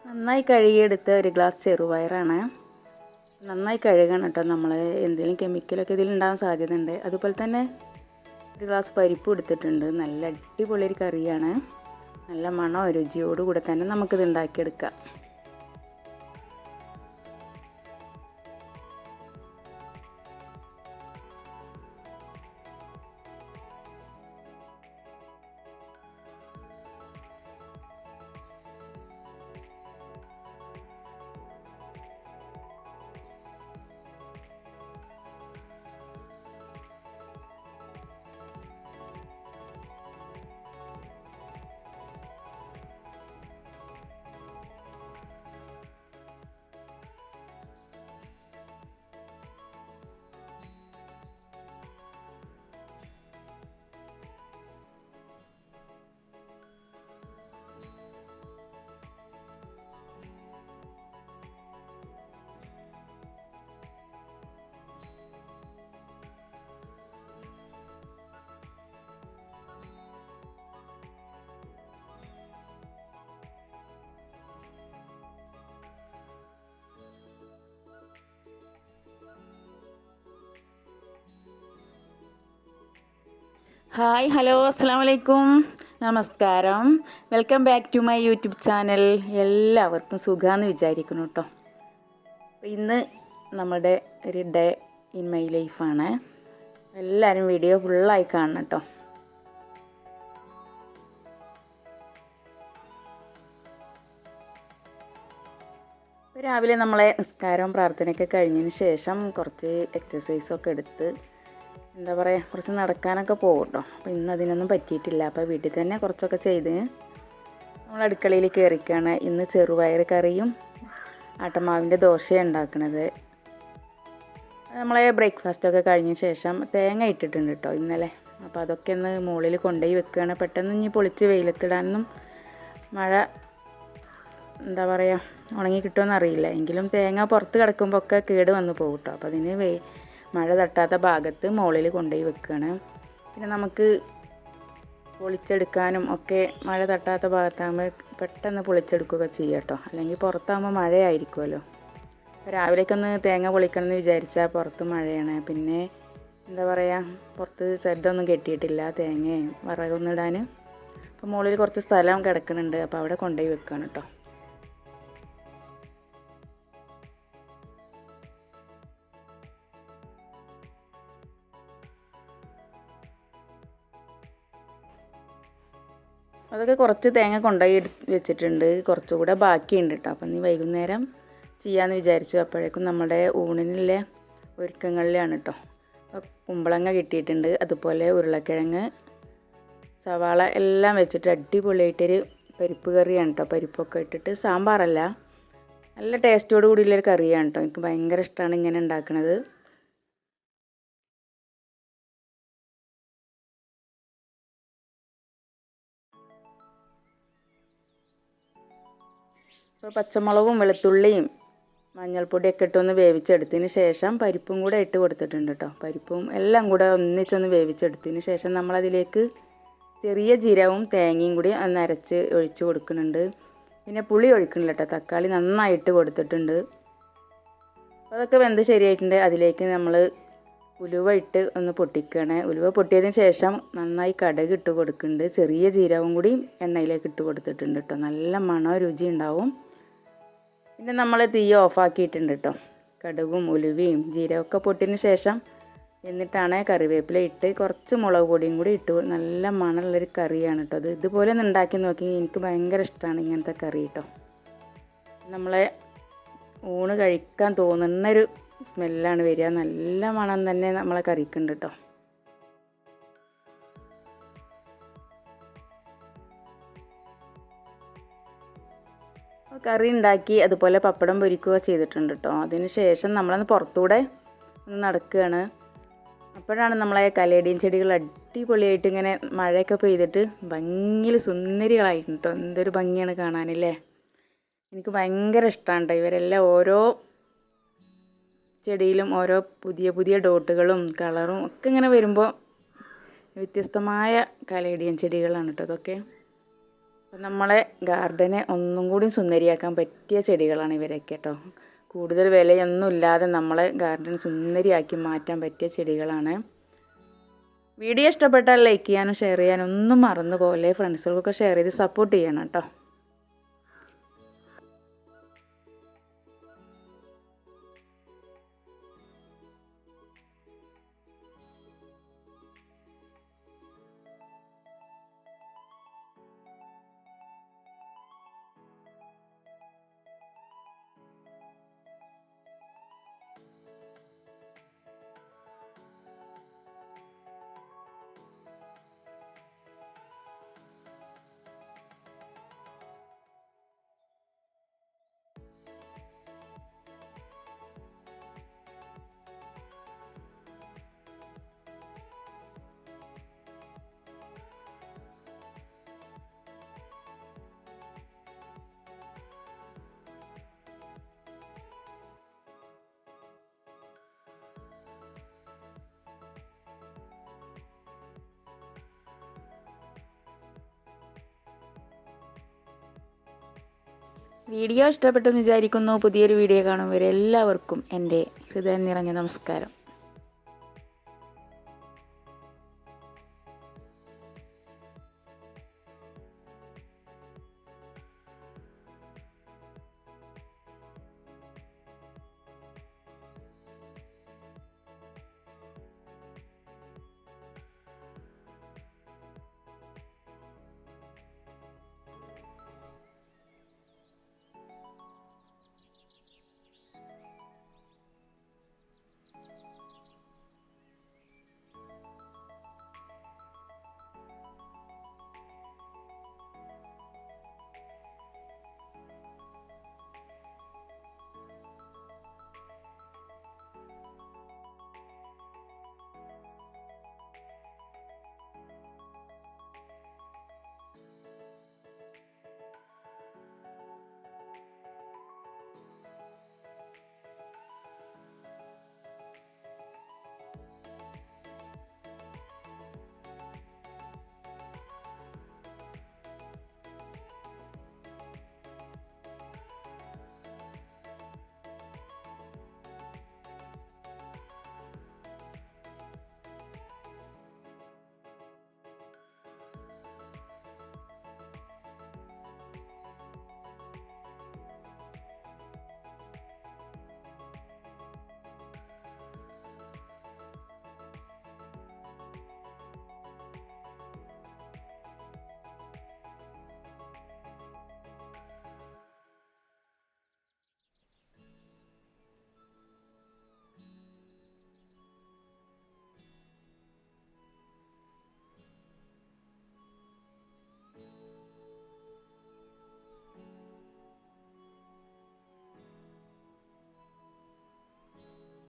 നന്നായി കഴുകിയെടുത്ത ഒരു ഗ്ലാസ് ചെറുപയറാണ്. നന്നായി കഴുകണം കേട്ടോ. നമ്മൾ എന്തെങ്കിലും കെമിക്കലൊക്കെ ഇതിലുണ്ടാകാൻ സാധ്യതയുണ്ട്. അതുപോലെ തന്നെ ഒരു ഗ്ലാസ് പരിപ്പ് എടുത്തിട്ടുണ്ട്. നല്ല അടിപൊളി ഒരു കറിയാണ്. നല്ല മണവും രുചിയോടുകൂടെ തന്നെ നമുക്കിത് ഉണ്ടാക്കിയെടുക്കാം. ഹായ്, ഹലോ, അസ്സാം വലൈക്കും, നമസ്കാരം. Welcome back to my YouTube channel. എല്ലാവർക്കും സുഖമാണെന്ന് വിചാരിക്കുന്നു കേട്ടോ. ഇന്ന് നമ്മുടെ ഒരു ഡേ ഇൻ മൈ ലൈഫാണ്. എല്ലാവരും വീഡിയോ ഫുള്ളായി കാണണം കേട്ടോ. രാവിലെ നമ്മളെ നിസ്കാരവും പ്രാർത്ഥനയൊക്കെ കഴിഞ്ഞതിന് ശേഷം കുറച്ച് എക്സസൈസൊക്കെ എടുത്ത് എന്താ പറയുക, കുറച്ച് നടക്കാനൊക്കെ പോകും കേട്ടോ. അപ്പോൾ ഇന്ന് അതിനൊന്നും പറ്റിയിട്ടില്ല. അപ്പോൾ വീട്ടിൽ തന്നെ കുറച്ചൊക്കെ ചെയ്ത് നമ്മൾ അടുക്കളയിൽ കയറിക്കാണ്. ഇന്ന് ചെറുപയർ കറിയും ആട്ടമാവിൻ്റെ ദോശയാണ് ഉണ്ടാക്കുന്നത്. നമ്മളെ ബ്രേക്ക്ഫാസ്റ്റൊക്കെ കഴിഞ്ഞ ശേഷം തേങ്ങ ഇട്ടിട്ടുണ്ട് കേട്ടോ ഇന്നലെ. അപ്പോൾ അതൊക്കെ ഒന്ന് മുകളിൽ കൊണ്ടുപോയി വെക്കുകയാണ്. പെട്ടെന്ന് ഇനി പൊളിച്ച് വെയിലത്തിടാനൊന്നും മഴ എന്താ പറയുക ഉണങ്ങി കിട്ടുമെന്ന് അറിയില്ല. എങ്കിലും തേങ്ങ പുറത്ത് കിടക്കുമ്പോൾ ഒക്കെ കേട് വന്ന് പോകും കേട്ടോ. അപ്പോൾ അതിന് മഴ തട്ടാത്ത ഭാഗത്ത് മുകളിൽ കൊണ്ടുപോയി വെക്കുകയാണ്. പിന്നെ നമുക്ക് പൊളിച്ചെടുക്കാനും ഒക്കെ മഴ തട്ടാത്ത ഭാഗത്താകുമ്പോൾ പെട്ടെന്ന് പൊളിച്ചെടുക്കുകയൊക്കെ ചെയ്യാം കേട്ടോ. അല്ലെങ്കിൽ പുറത്താകുമ്പോൾ മഴയായിരിക്കുമല്ലോ. രാവിലേക്ക് ഒന്ന് തേങ്ങ പൊളിക്കണം എന്ന് വിചാരിച്ചാൽ പുറത്ത് മഴയാണ്. പിന്നെ എന്താ പറയുക, പുറത്ത് ചെറുതൊന്നും കെട്ടിയിട്ടില്ല തേങ്ങയും വിറകൊന്നും ഇടാൻ. അപ്പോൾ മുകളിൽ കുറച്ച് സ്ഥലം കിടക്കുന്നുണ്ട്. അപ്പോൾ അവിടെ കൊണ്ടുപോയി വെക്കുകയാണ് കേട്ടോ. അതൊക്കെ കുറച്ച് തേങ്ങ കൊണ്ടുപോയി വെച്ചിട്ടുണ്ട്. കുറച്ചുകൂടെ ബാക്കിയുണ്ട് കേട്ടോ. അപ്പം നീ വൈകുന്നേരം ചെയ്യാമെന്ന് വിചാരിച്ചു. അപ്പോഴേക്കും നമ്മുടെ ഊണിനുള്ള ഒരുക്കങ്ങളിലാണ് കേട്ടോ. കുമ്പളങ്ങ കിട്ടിയിട്ടുണ്ട്. അതുപോലെ ഉരുളക്കിഴങ്ങ്, സവാള എല്ലാം വെച്ചിട്ട് അടിപൊളിയായിട്ടൊരു പരിപ്പ് കറിയാണ് കേട്ടോ. പരിപ്പൊക്കെ ഇട്ടിട്ട് സാമ്പാറല്ല, നല്ല ടേസ്റ്റോട് കൂടിയുള്ളൊരു കറിയാണ് കേട്ടോ. എനിക്ക് ഭയങ്കര ഇഷ്ടമാണ് ഇങ്ങനെ ഉണ്ടാക്കുന്നത്. ഇപ്പോൾ പച്ചമുളകും വെളുത്തുള്ളിയും മഞ്ഞൾപ്പൊടിയൊക്കെ ഇട്ടൊന്ന് വേവിച്ചെടുത്തതിന് ശേഷം പരിപ്പും കൂടെ ഇട്ട് കൊടുത്തിട്ടുണ്ട് കേട്ടോ. പരിപ്പും എല്ലാം കൂടെ ഒന്നിച്ചൊന്ന് വേവിച്ചെടുത്തതിന് ശേഷം നമ്മളതിലേക്ക് ചെറിയ ജീരകവും തേങ്ങയും കൂടി ഒന്ന് അരച്ച് ഒഴിച്ച് കൊടുക്കുന്നുണ്ട്. പിന്നെ പുളി ഒഴിക്കണില്ല കേട്ടോ. തക്കാളി നന്നായിട്ട് കൊടുത്തിട്ടുണ്ട്. അതൊക്കെ വെന്ത് ശരിയായിട്ടുണ്ട്. അതിലേക്ക് നമ്മൾ ഉലുവ ഇട്ട് ഒന്ന് പൊട്ടിക്കുകയാണ്. ഉലുവ പൊട്ടിയതിന് ശേഷം നന്നായി കടുക് ഇട്ട് കൊടുക്കുന്നുണ്ട്. ചെറിയ ജീരകവും കൂടി എണ്ണയിലേക്ക് ഇട്ട് കൊടുത്തിട്ടുണ്ട് കേട്ടോ. നല്ല മണവും രുചി ഉണ്ടാവും. പിന്നെ നമ്മൾ തീ ഓഫാക്കിയിട്ടുണ്ട് കേട്ടോ. കടുകും ഉലുവയും ജീരകമൊക്കെ പൊട്ടിയതിന് ശേഷം എന്നിട്ടാണ് കറിവേപ്പില ഇട്ട് കുറച്ച് മുളക് പൊടിയും കൂടി ഇട്ട് നല്ല മണമുള്ളൊരു കറിയാണ് കേട്ടോ. ഇതുപോലെ ഒന്ന് ഉണ്ടാക്കി നോക്കി. എനിക്ക് ഭയങ്കര ഇഷ്ടമാണ് ഇങ്ങനത്തെ കറി കേട്ടോ. നമ്മളെ ഊണ് കഴിക്കാൻ തോന്നുന്നൊരു സ്മെല്ലാണ് വരിക. നല്ല മണം തന്നെ നമ്മളെ കറിക്കുണ്ട് കേട്ടോ. കറി ഉണ്ടാക്കി അതുപോലെ പപ്പടം പൊരിക്കുക ചെയ്തിട്ടുണ്ട് കേട്ടോ. അതിന് ശേഷം നമ്മളൊന്ന് പുറത്തൂടെ ഒന്ന് നടക്കുകയാണ്. അപ്പോഴാണ് നമ്മളെ കലേഡിയൻ ചെടികൾ അടിപൊളിയായിട്ട് ഇങ്ങനെ മഴയൊക്കെ പെയ്തിട്ട് ഭംഗിയിൽ സുന്ദരികളായിട്ടുണ്ട് കേട്ടോ. എന്തൊരു ഭംഗിയാണ് കാണാനില്ലേ. എനിക്ക് ഭയങ്കര ഇഷ്ടമാണ് കേട്ടോ. ഇവരെല്ലാം ഓരോ ചെടിയിലും ഓരോ പുതിയ പുതിയ ഡോട്ടുകളും കളറും ഒക്കെ ഇങ്ങനെ വരുമ്പോൾ വ്യത്യസ്തമായ കലേഡിയൻ ചെടികളാണ് കേട്ടോ ഇതൊക്കെ. അപ്പം നമ്മളെ ഗാർഡനെ ഒന്നും കൂടി സുന്ദരിയാക്കാൻ പറ്റിയ ചെടികളാണ് ഇവരൊക്കെ കേട്ടോ. കൂടുതൽ വിലയൊന്നും ഇല്ലാതെ നമ്മളെ ഗാർഡൻ സുന്ദരിയാക്കി മാറ്റാൻ പറ്റിയ ചെടികളാണ്. വീഡിയോ ഇഷ്ടപ്പെട്ടാൽ ലൈക്ക് ചെയ്യാനും ഷെയർ ചെയ്യാനും ഒന്നും മറന്നു പോലെ. ഫ്രണ്ട്സുകൾക്കൊക്കെ ഷെയർ ചെയ്ത് സപ്പോർട്ട് ചെയ്യണം കേട്ടോ. വീഡിയോ ഇഷ്ടപ്പെട്ടെന്ന് വിചാരിക്കുന്നു. പുതിയൊരു വീഡിയോ കാണും വരെ എല്ലാവർക്കും എൻ്റെ ഹൃദയം നിറഞ്ഞ നമസ്കാരം.